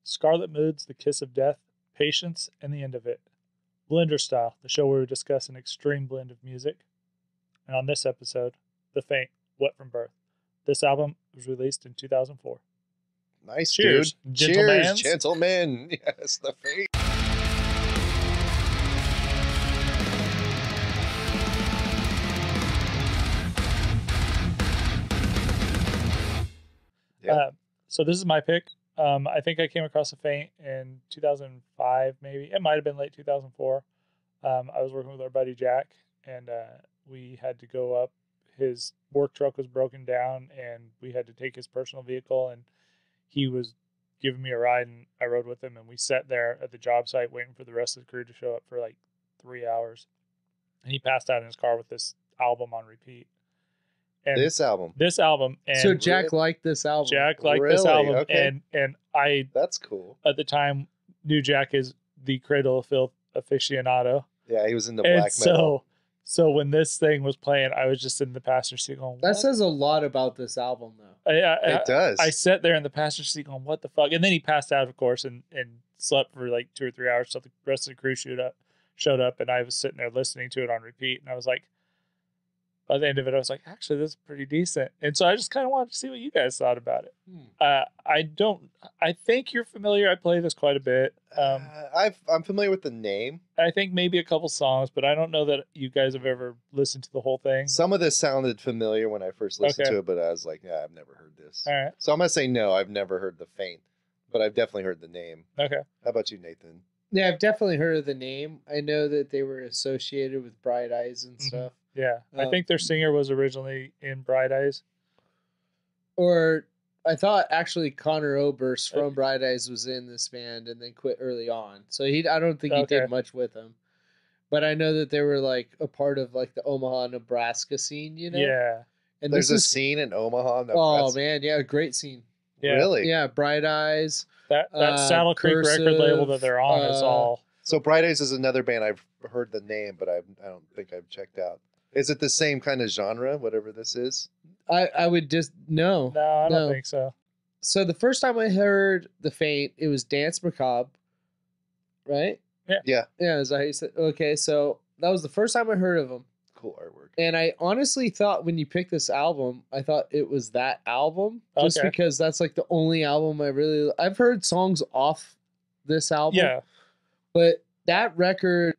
Scarlet Moods, The Kiss of Death, Patience, and the End of It. Blenderstyle, the show where we discuss an extreme blend of music. And on this episode, The Faint, Wet from Birth. This album was released in 2004. Nice, Cheers, dude. gentlemans. Cheers, gentlemen. Yes, The Faint. Yeah. So this is my pick. I think I came across The Faint in 2005, maybe. It might have been late 2004. I was working with our buddy Jack, and we had to go up. His work truck was broken down, and we had to take his personal vehicle, and he was giving me a ride, and I rode with him, and we sat there at the job site waiting for the rest of the crew to show up for like 3 hours. And he passed out in his car with this album on repeat. And This album. And So Jack liked this album. Jack liked this Really? album, Okay. and I That's cool. at the time knew Jack is the Cradle of Filth aficionado. Yeah, he was into And black metal. so when this thing was playing, I was just in the passenger seat going, That what? says a lot about this album, though. It does. I sat there in the passenger seat going, what the fuck? And then he passed out, of course, and slept for like 2 or 3 hours. So the rest of the crew showed up, and I was sitting there listening to it on repeat. And I was like, by the end of it, I was like, actually, this is pretty decent. And so I just kind of wanted to see what you guys thought about it. I think you're familiar. I play this quite a bit. I'm familiar with the name. I think maybe a couple songs, but I don't know that you guys have ever listened to the whole thing. Some of this sounded familiar when I first listened Okay. to it, but I was like, yeah, I've never heard this. All right. So I'm going to say no, I've never heard The Faint, but I've definitely heard the name. Okay. How about you, Nathan? Yeah, I've definitely heard of the name. I know that they were associated with Bright Eyes and stuff. Yeah. I think their singer was originally in Bright Eyes. Or I thought actually Connor Oberst from Bright Eyes was in this band and then quit early on. So I don't think he Okay. did much with them. But I know that they were like a part of like the Omaha, Nebraska scene, you know? Yeah. And There's a this is, scene in Omaha. oh man, yeah, great scene. Yeah. Really? Yeah, Bright Eyes. That Saddle Creek record label that they're on is all. So Bright Eyes is another band I've heard the name, but I don't think I've checked out. Is it the same kind of genre, whatever this is? I would just No, I don't think so. So the first time I heard The Faint, it was Dance Macabre, right? Yeah. Yeah, is that how you said? Okay, so that was the first time I heard of them. Cool artwork. And I honestly thought when you picked this album, I thought it was that album. Just Okay. because that's like the only album I've heard songs off this album. Yeah. But that record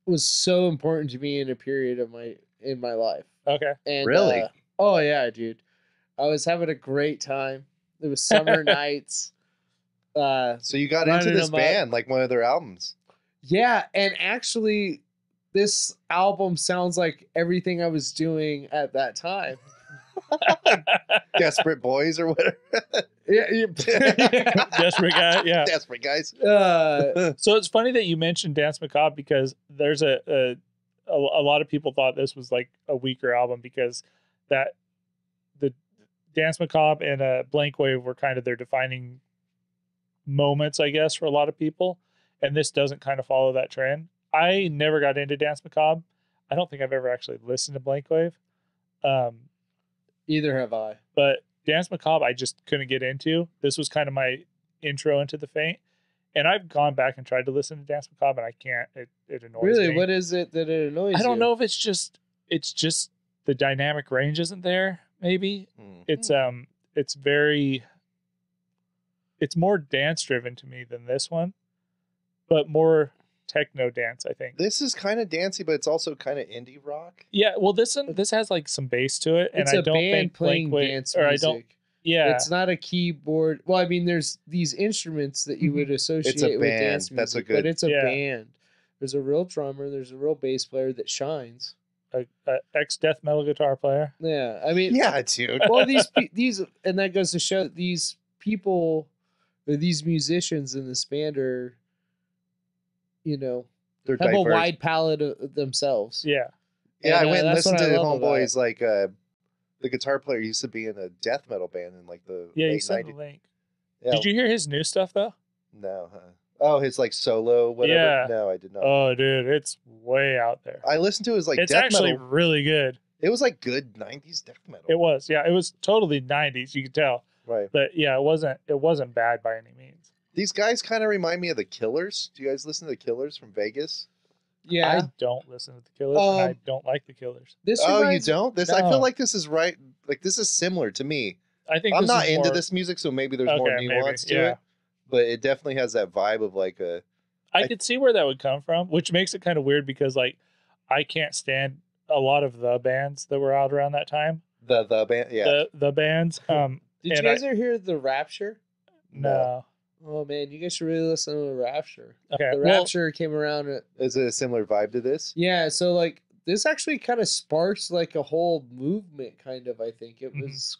was so important to me in a period of in my life. Okay. And, Really? Oh yeah, dude. I was having a great time. It was summer nights. So you got into Running this them up. band, like one of their albums. Yeah, and actually this album sounds like everything I was doing at that time. Desperate Boys or whatever. Yeah. Desperate Guy. Yeah. Desperate Guys. So it's funny that you mentioned Dance Macabre because there's a lot of people thought this was like a weaker album because that the Dance Macabre and Blank Wave were kind of their defining moments, I guess, for a lot of people. And this doesn't kind of follow that trend. I never got into Dance Macabre. I don't think I've ever actually listened to Blank Wave. Either have I. But Dance Macabre, I just couldn't get into. This was kind of my intro into The Faint. And I've gone back and tried to listen to Dance Macabre, and I can't. It annoys me. Really, what is it that it annoys you? I don't know if it's just the dynamic range isn't there. Maybe it's more dance driven to me than this one, but more techno dance. I think This is kind of dancey, but it's also kind of indie rock. Yeah, well, this has like some bass to it, and It's I a don't band think playing Blank Wave- dance or music. I don't. Yeah, It's not a keyboard. Well, I mean, there's these instruments that you would associate It's a with band. dance music, That's a but good- it's a Yeah. band. There's a real drummer. There's a real bass player that shines. a ex death metal guitar player. Yeah, I mean, Yeah, dude. well, these, and that goes to show that these people, or these musicians in this band are, They're have diverse. a wide palette of themselves. Yeah, Yeah, I And, went and that's listened what to I love about Homeboys. Like the guitar player used to be in a death metal band in like the yeah. You late sent 90s. the link. Yeah, Did you hear his new stuff though? No, huh? Oh, his like solo whatever. Yeah. No, I did not. Oh, dude, it's way out there. I listened to his like It's death actually metal. really good. It was like good 90s death metal. It was, yeah, it was totally 90s. You could tell. Right. But yeah, it wasn't bad by any means. These guys kind of remind me of the Killers. Do you guys listen to the Killers from Vegas? Yeah. I don't listen to the Killers, and I don't like the Killers. This Oh, you reminds- don't? This I No. feel like this is right. Like this is similar to me. I think I'm this not is into more, this music, so maybe there's more Okay, nuance maybe, to yeah. it. But it definitely has that vibe of like a I could see where that would come from, which makes it kind of weird because like I can't stand a lot of the bands that were out around that time. the band. Yeah. The bands. Did you and guys ever hear the Rapture? No. Oh man, you guys should really listen to the Rapture. Okay. The Well, Rapture came around at, Is it a similar vibe to this? yeah, so like this actually kind of sparks like a whole movement kind of, I think. It Mhm. was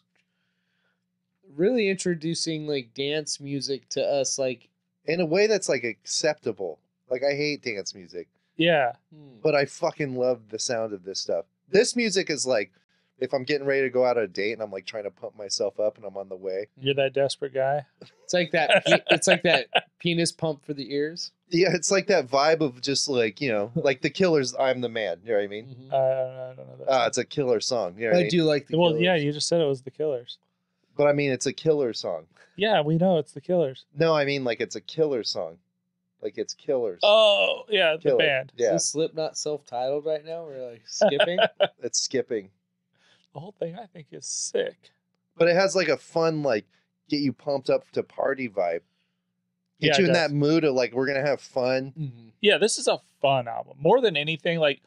really introducing like dance music to us like In a way that's like acceptable. Like I hate dance music, yeah. but I fucking love the sound of this stuff. This music is like if I'm getting ready to go out on a date and I'm like trying to pump myself up and I'm on the way. You're that desperate guy. it's like that it's like that penis pump for the ears. Yeah, it's like that vibe of just like, you know, like the Killers, I'm the man. You know what I mean? Mhm. I don't know that. It's a killer song. You know what But I I mean? do like the well, Killers. yeah, you just said it was the Killers. But I mean, it's a killer song. Yeah, we know it's the Killers. No, I mean, like it's a killer song. Like it's Killers. Oh, yeah, the Killers. band. Is Yeah, this Slipknot self-titled right now? We're like skipping. it's skipping. The whole thing I think is sick. But it has like a fun, like, get you pumped up to party vibe. Get Yeah, you it in does. that mood of like, we're going to have fun. Mhm. Yeah, this is a fun album. More than anything, like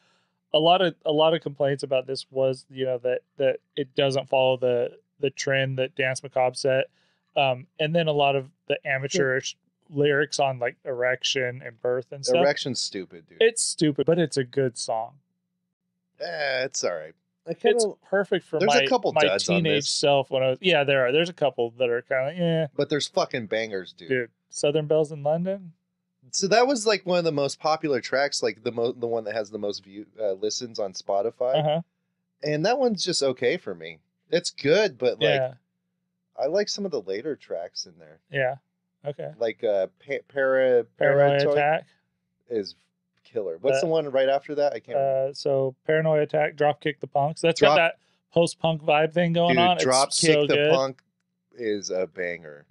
a lot of complaints about this was, you know, that it doesn't follow the trend that Dance Macabre set. And then a lot of the amateurish lyrics on like erection and birth and stuff. Erection's stupid, dude. It's stupid, but it's a good song. It's all right. I kind It's of perfect for There's my, a couple my duds on teenage this. self when I was. Yeah, there's a couple that are kind of like, yeah, But there's fucking bangers, dude. dude. Southern Bells in London. So that was like one of the most popular tracks, like the one that has the most listens on Spotify. Uh-huh. And that one's just okay for me. It's good, but like Yeah. I like some of the later tracks in there. Yeah. Okay. Like Paranoia Paranoid Attack. is killer. What's the one right after that? I can't remember. So Paranoia Attack, Dropkick the Punks. That's Drop- got that post-punk vibe thing going Dude, on. Drop It's Kick so the good. Punk is a banger.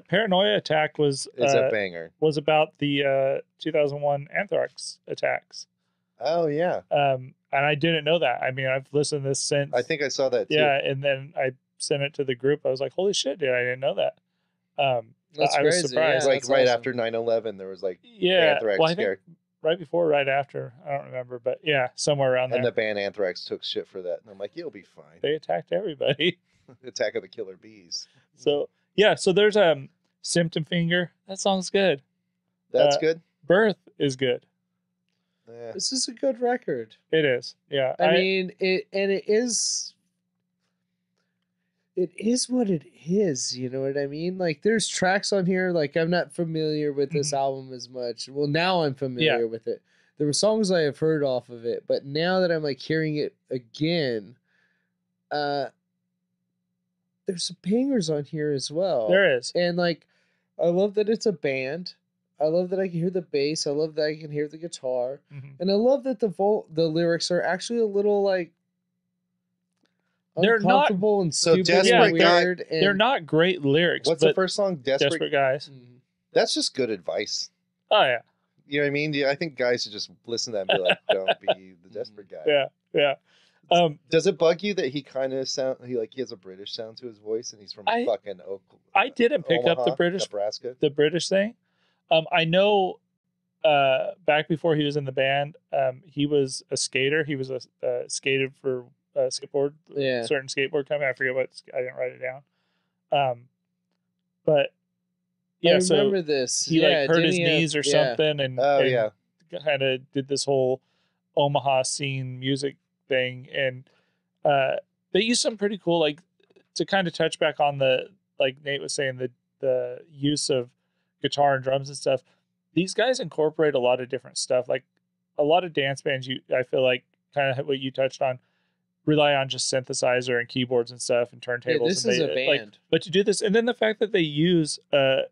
Paranoia Attack was Is a banger. was about the 2001 Anthrax attacks. Oh yeah. And I didn't know that. I mean, I've listened to this since. I think I saw that too. Yeah, and then I sent it to the group. I was like, "Holy shit, dude! I didn't know that." That's I was crazy, surprised. yeah. Like that's right awesome. after 9/11 there was like Yeah, Anthrax well, I scare. think right before, right after. I don't remember, but yeah, somewhere around there. And the band Anthrax took shit for that. And I'm like, you'll be fine. They attacked everybody. Attack of the Killer Bees. So yeah, so there's Symptom Finger. That song's good. Uh, That's good. Birth is good. Yeah. This is a good record. It is. Yeah. I mean, it is what it is, you know what I mean? Like there's tracks on here like I'm not familiar with this Mhm. album as much. Well, now I'm familiar with it. There were songs I have heard off of it, but now that I'm like hearing it again, there's some bangers on here as well. there is. And like I love that it's a band. I love that I can hear the bass. I love that I can hear the guitar. Mhm. And I love that the lyrics are actually a little like They're not- uncomfortable and So stupid Desperate and Guy- weird. And, They're not great lyrics. What's but the first song? Desperate Guys. Mhm. That's just good advice. Oh yeah. You know what I mean? Yeah, I think guys should just listen to that and be like, don't be the desperate guy. Yeah. Yeah. Does it bug you that he kind of he has a British sound to his voice and he's from I- fucking Oklahoma? I didn't pick up the Nebraska. British thing. I know back before he was in the band, he was a skater. He was skated for skateboard, Yeah. certain skateboard company. I forget what. I didn't write it down. But yeah, I so remember this. he like hurt didn't his he have- knees or yeah. something, and Oh yeah. kind of did this whole Omaha scene music thing, and they used some pretty cool, like, to kind of touch back on the, like Nate was saying, the use of guitar and drums and stuff. These guys incorporate a lot of different stuff. Like a lot of dance bands, I feel like kind of what you touched on, rely on just synthesizer and keyboards and stuff and turntables. Yeah, this and is a band. Like, but to do this, and then the fact that they use the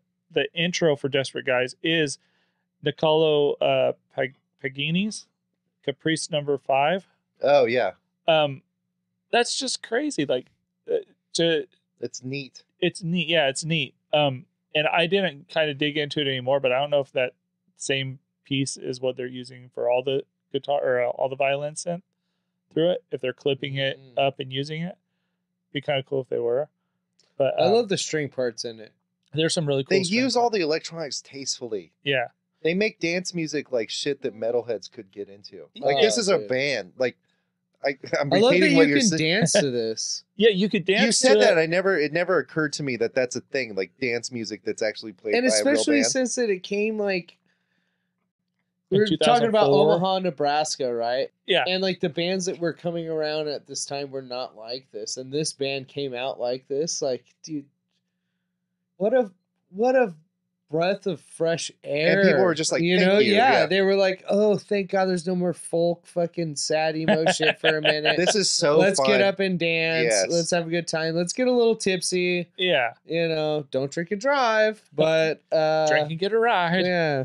intro for Desperate Guys is Niccolo Paganini's Caprice Number 5. Oh yeah. That's just crazy. Like to It's neat. It's neat. Yeah, it's neat. And I didn't kind of dig into it anymore, but I don't know if that same piece is what they're using for all the guitar or all the violin synth through it. If they're clipping it up and using it, be kind of cool if they were. But I love the string parts in it. There's some really cool. They use all the electronics tastefully. Yeah, they make dance music like shit that metalheads could get into. Like this is a band. Like I'm repeating what you're saying. You can dance to this. Yeah, you could dance. You said that. It never occurred to me that that's a thing, like dance music that's actually played and by a real band. especially since it came like we were talking about Omaha, Nebraska, right? Yeah. And like the bands that were coming around at this time were not like this, and this band came out like this. Like, dude, what a breath of fresh air. And people were just like, yeah, they were like, oh, thank God there's no more folk fucking sad emo shit for a minute. This is so Let's fun. get up and dance. Yes. Let's have a good time. Let's get a little tipsy. Yeah. Don't drink and drive, but drink and get a ride. Yeah.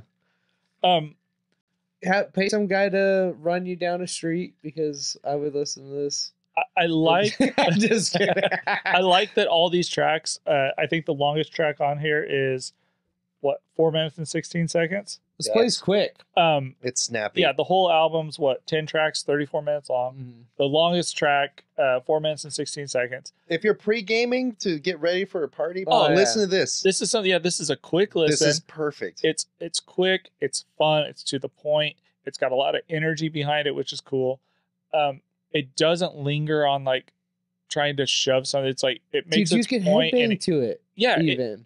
Pay some guy to run you down a street because I would listen to this. I like. I'm just kidding. I like that all these tracks. I think the longest track on here is 4 minutes and 16 seconds. This plays quick. It's snappy. Yeah, the whole album's 10 tracks, 34 minutes long. Mm-hmm. The longest track, 4 minutes and 16 seconds. If you're pre-gaming to get ready for a party, listen to this. This is something. Yeah, this is a quick listen. This is perfect. It's quick. It's fun. It's to the point. It's got a lot of energy behind it, which is cool. It doesn't linger on like trying to shove something. It's like it makes its point and to it. Yeah, even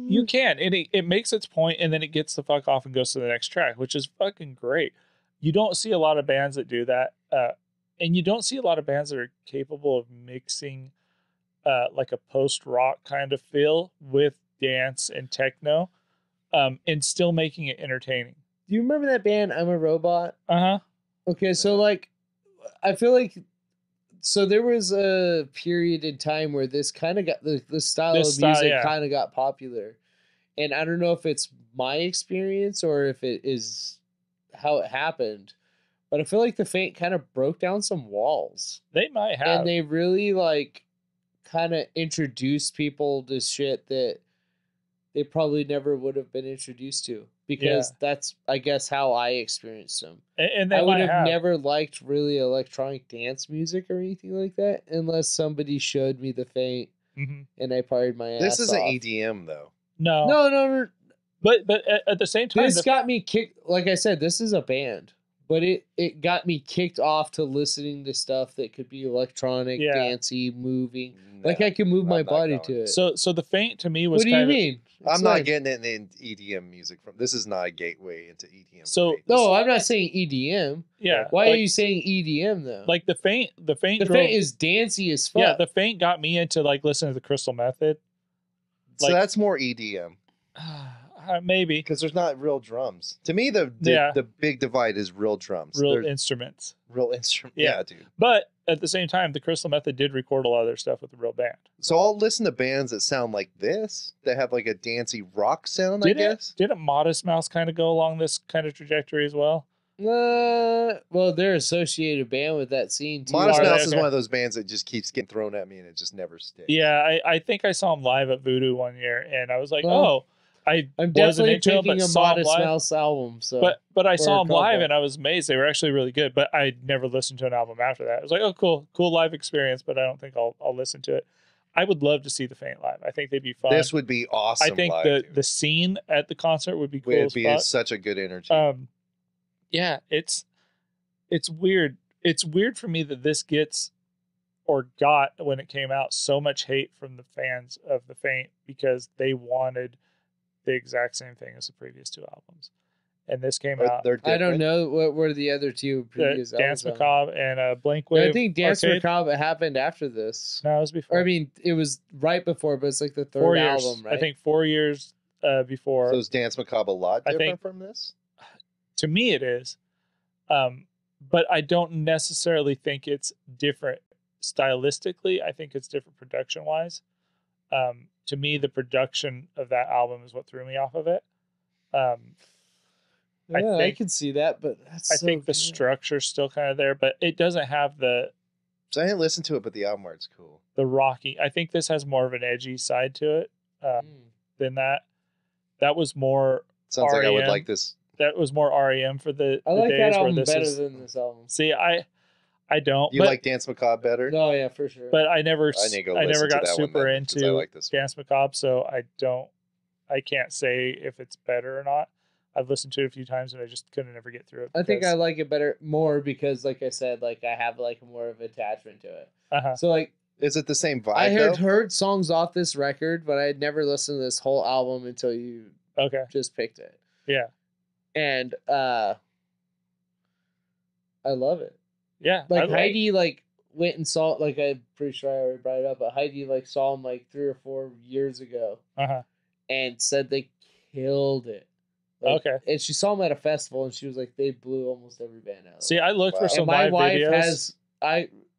you can, and it makes its point, and then it gets the fuck off and goes to the next track, which is fucking great. You don't see a lot of bands that do that, and you don't see a lot of bands that are capable of mixing like a post rock kind of feel with dance and techno, and still making it entertaining. Do you remember that band I'm a Robot? Okay, so like I feel like so there was a period in time where this kind of got the style of music kind of got popular, and I don't know if it's my experience or if it is how it happened, but I feel like the Faint kind of broke down some walls. They might have, and they really like kind of introduced people to shit that they probably never would have been introduced to. Because that's, I guess, how I experienced them. And I would have never liked really electronic dance music or anything like that unless somebody showed me the Faint and I partied my ass off. This isn't EDM, though. No. But at the same time... This got me kicked... Like I said, this is a band. But it got me kicked off to listening to stuff that could be electronic, dancey, moving. No, like I could move my body to it. So the Faint to me was What do you mean? I'm not getting it in EDM music from. This is not a gateway into EDM. So no, I'm not saying EDM. Yeah. Why are you saying EDM though? Like the Faint is dancey as fuck. Yeah, the Faint got me into like listening to the Crystal Method. So that's more EDM. Maybe because there's not real drums. To me, the big divide is real drums, real instruments. Yeah, dude. But at the same time, the Crystal Method did record a lot of their stuff with the real band. So I'll listen to bands that sound like this, that have like a dancey rock sound. I guess. Didn't Modest Mouse kind of go along this kind of trajectory as well? Well, they're associated band with that scene too. Modest Mouse is one of those bands that just keeps getting thrown at me and it just never sticks. Yeah, I think I saw them live at Voodoo one year, and I was like, I'm definitely taking a Modest Mouse album. So, but I saw them live and I was amazed. They were actually really good. But I never listened to an album after that. I was like, oh, cool live experience. But I don't think I'll listen to it. I would love to see the Faint live. I think they'd be fun. This would be awesome. I think the scene at the concert would be cool. It'd be such a good energy. Yeah, it's weird. It's weird for me that this gets or got when it came out so much hate from the fans of the Faint because they wanted the exact same thing as the previous two albums, and this came out. I don't know what were the other two previous Dance albums. Macabre and Blink Wave. I think Dance Macabre happened after this. No, it was before. Or, I mean, it was right before, but it's like the third album, right? I think 4 years before. So is Dance Macabre a lot different from this? To me, it is, but I don't necessarily think it's different stylistically. I think it's different production wise. To me, the production of that album is what threw me off of it. I can see that, but I think the structure's still kind of there, but it doesn't have the. So I didn't listen to it, but the album art's cool. rocky. I think this has more of an edgy side to it than that. That was more. Sounds REM. like I would like this. That was more REM for the. I like days that album where this better than this album. See, I don't. You like Dance Macabre better? No, yeah, for sure. But I never need to go I never listen to got that one super then, 'cause I into like this one. Dance Macabre, so I can't say if it's better or not. I've listened to it a few times and I just couldn't ever get through it. I think I like it better more because, like I said, like I have like more of attachment to it. So like, is it the same vibe? I had heard songs off this record, but I had never listened to this whole album until you just picked it. Yeah, and I love it. Yeah, like Heidi like went and saw it. Like I'm pretty sure I already brought it up, but Heidi like saw him like 3 or 4 years ago, and said they killed it. Like, and she saw him at a festival, and she was like, "They blew almost every band out." See, I looked for some my live wife videos.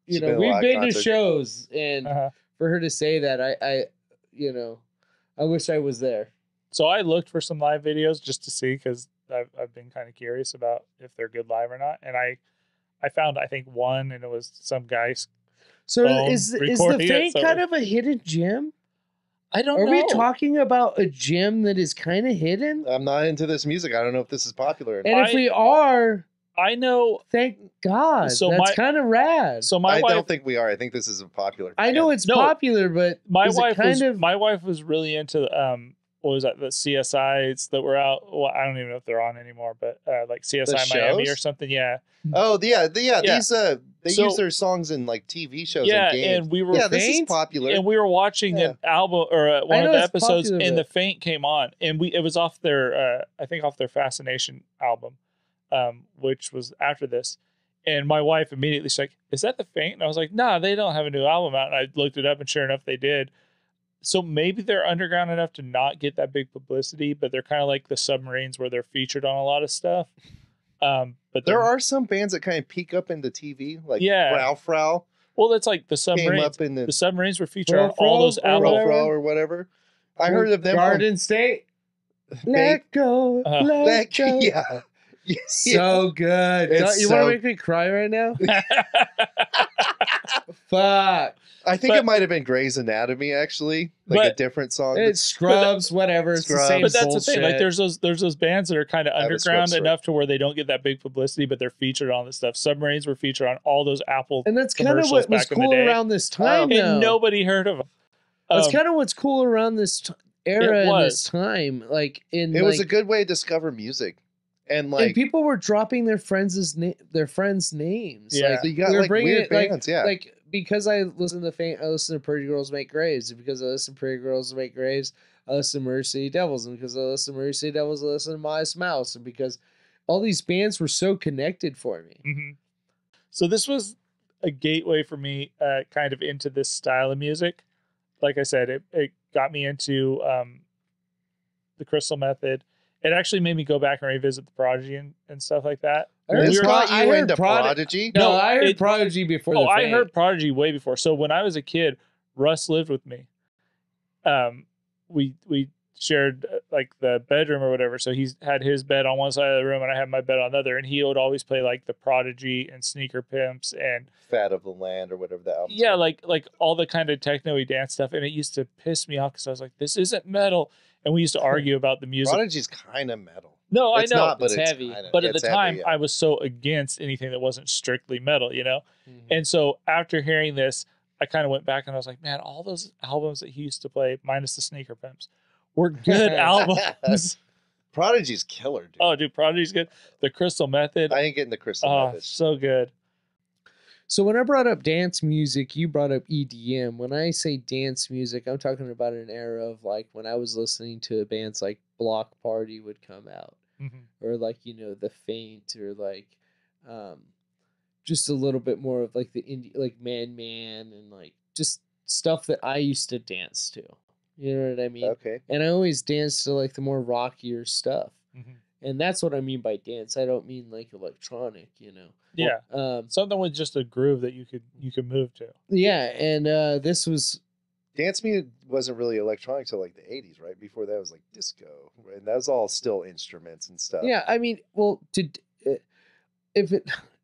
We've been to shows, and for her to say that, I wish I was there. So I looked for some live videos just to see, because I've been kind of curious about if they're good live or not, and I found I think one, and it was some guy's. So is the Faint kind of a hidden gem? I don't know. Are we talking about a gem that is kind of hidden? I'm not into this music. I don't know if this is popular. And if we are, I know. Thank God. So that's kind of rad. So my wife, don't think we are. I think this is a popular. I know it's popular, but my wife was really into what was that? The CSIs that were out. Well, I don't even know if they're on anymore, but like CSI Miami or something. Yeah. Oh yeah. These they use their songs in like TV shows. And games. And we were this is popular. And we were watching an album or one of the episodes, and The Faint came on, and it was off their I think off their Fascination album, which was after this. And my wife immediately was like, "Is that The Faint?" And I was like, "Nah, they don't have a new album out." And I looked it up, and sure enough, they did. So maybe they're underground enough to not get that big publicity, but they're kind of like the Submarines, where they're featured on a lot of stuff. But there are some bands that kind of peek up into TV, like Frau. Well, that's like the Submarines. The Submarines were featured on all those albums or whatever. I heard of them. Garden State. Let go. Let go. Yeah. So good. You want to make me cry right now? Fuck. I think it might have been Grey's Anatomy, actually, like a different song. It's Scrubs, whatever. It's the same but that's bullshit. the thing. Like, there's those bands that are kind of underground enough to where they don't get that big publicity, but they're featured on this stuff. Submarines were featured on all those Apple, and that's kind of what was cool around this time. And nobody heard of them. That's kind of what's cool around this era and this time. Like it was a good way to discover music. And people were dropping their friends' names. Yeah, like, so you got like weird bands. Like because I listen to Faint, I listen to Pretty Girls Make Graves. And because I listen to Pretty Girls Make Graves, I listen to Murder City Devils. And because I listen to Murder City Devils, I listen to Modest Mouse. And because all these bands were so connected for me. Mm-hmm. So this was a gateway for me, kind of into this style of music. Like I said, it got me into the Crystal Method. It actually made me go back and revisit the Prodigy and stuff like that. I heard into Prodigy? No, I heard Prodigy before. Oh, I heard Prodigy way before. So when I was a kid, Russ lived with me. We shared like the bedroom or whatever. So he had his bed on one side of the room, and I had my bed on the other. And he would always play like the Prodigy and Sneaker Pimps and Fat of the Land or whatever the album. Yeah, like all the kind of techno-y dance stuff. And it used to piss me off because I was like, this isn't metal. And we used to argue about the music. Prodigy's kind of metal. No, it's I know. Not, but it's heavy. But at the time, I was so against anything that wasn't strictly metal, you know? Mm-hmm. And so after hearing this, I kind of went back and I was like, man, all those albums that he used to play, minus the Sneaker Pimps, were good albums. Prodigy's killer, dude. Oh, dude, Prodigy's good. The Crystal Method. I ain't getting the Crystal Method. So good. So when I brought up dance music, you brought up EDM. When I say dance music, I'm talking about an era of like when I was listening to bands like Block Party would come out. Mm-hmm. Or like, The Faint, or like just a little bit more of like the indie, like Man, and like just stuff that I used to dance to. You know what I mean? Okay. And I always danced to like the more rockier stuff. Mm-hmm. And that's what I mean by dance. I don't mean like electronic, Yeah. Something with just a groove that you could move to. Yeah, and this was dance music wasn't really electronic till like the 80s, right? Before that was like disco, and that was all still instruments and stuff. Yeah, I mean, well,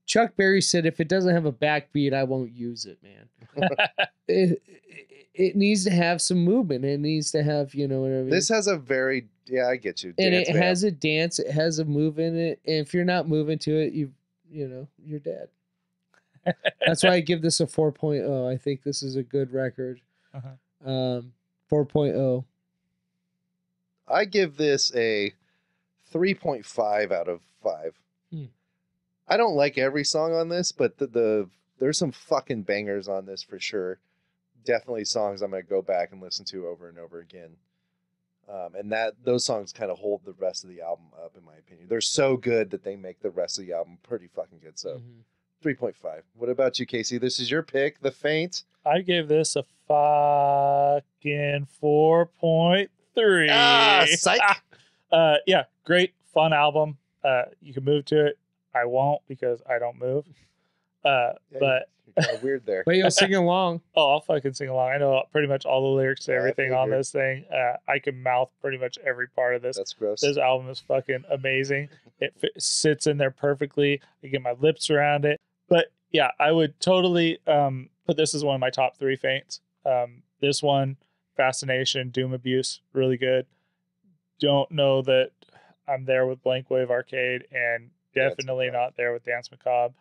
Chuck Berry said, if it doesn't have a backbeat, I won't use it, man. it needs to have some movement. It needs to have, you know what I mean? This has a very, yeah, I get you. And Dance it band. has a dance. It has a move in it. And if you're not moving to it, you know, you're dead. That's why I give this a 4.0. I think this is a good record. 4.0. I give this a 3.5 out of 5. I don't like every song on this, but there's some fucking bangers on this for sure. Definitely songs I'm going to go back and listen to over and over again. And those songs kind of hold the rest of the album up, in my opinion. They're so good that they make the rest of the album pretty fucking good. So 3.5. What about you, Casey? This is your pick, The Faint. I gave this a fucking 4.3. Ah, psych. Yeah, great, fun album. You can move to it. I won't because I don't move. But You're kind of weird there. But you'll sing along. Oh, I'll fucking sing along. I know pretty much all the lyrics to Yeah, I everything on figured. this thing. I can mouth pretty much every part of this. That's gross. This album is fucking amazing. It sits in there perfectly. I get my lips around it. But yeah, I would totally put this as one of my top 3 faints. This one, Fascination, Doom Abuse, really good. Don't know that I'm there with Blank Wave Arcade, and definitely not there with Dance Macabre.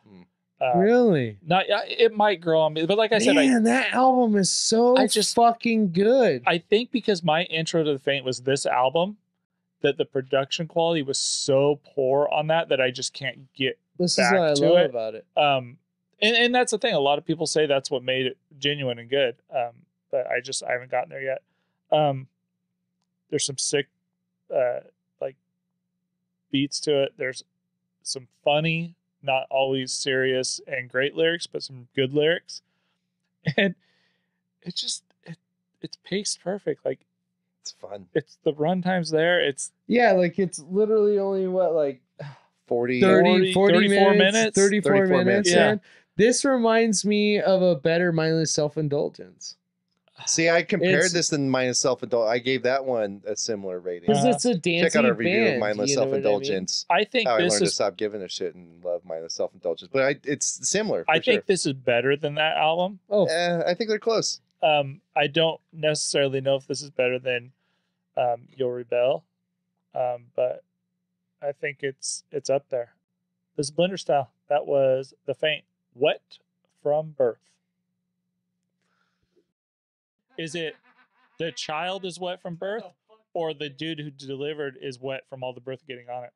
Really? Not. It might grow on me, but like I said, Man, that album is so fucking good. I think because my intro to The Faint was this album, that the production quality was so poor on that I just can't get This back is what I to love it. about it. And that's the thing. A lot of people say that's what made it genuine and good. But I haven't gotten there yet. There's some sick, like beats to it. There's some funny, not always serious and great lyrics, but some good lyrics. And it's paced perfect. Like, it's fun. It's the runtime's there. It's like it's literally only what, like 40 34 minutes. 34 minutes. Yeah. Man. This reminds me of a better mindless self-indulgence. See, I compared this to Mindless Self-Indulgence. I gave that one a similar rating. Because it's a dancing Check out our review band, of Mindless you know what Self-Indulgence. I think How I this learned to is. stop giving a shit and love Mindless Self-Indulgence. But it's similar. I sure. think this is better than that album. Oh, I think they're close. I don't necessarily know if this is better than You'll Rebel, but I think it's up there. This is Blenderstyle. That was The Faint. Wet from Birth. Is it the child is wet from birth, or the dude who delivered is wet from all the birth getting on it?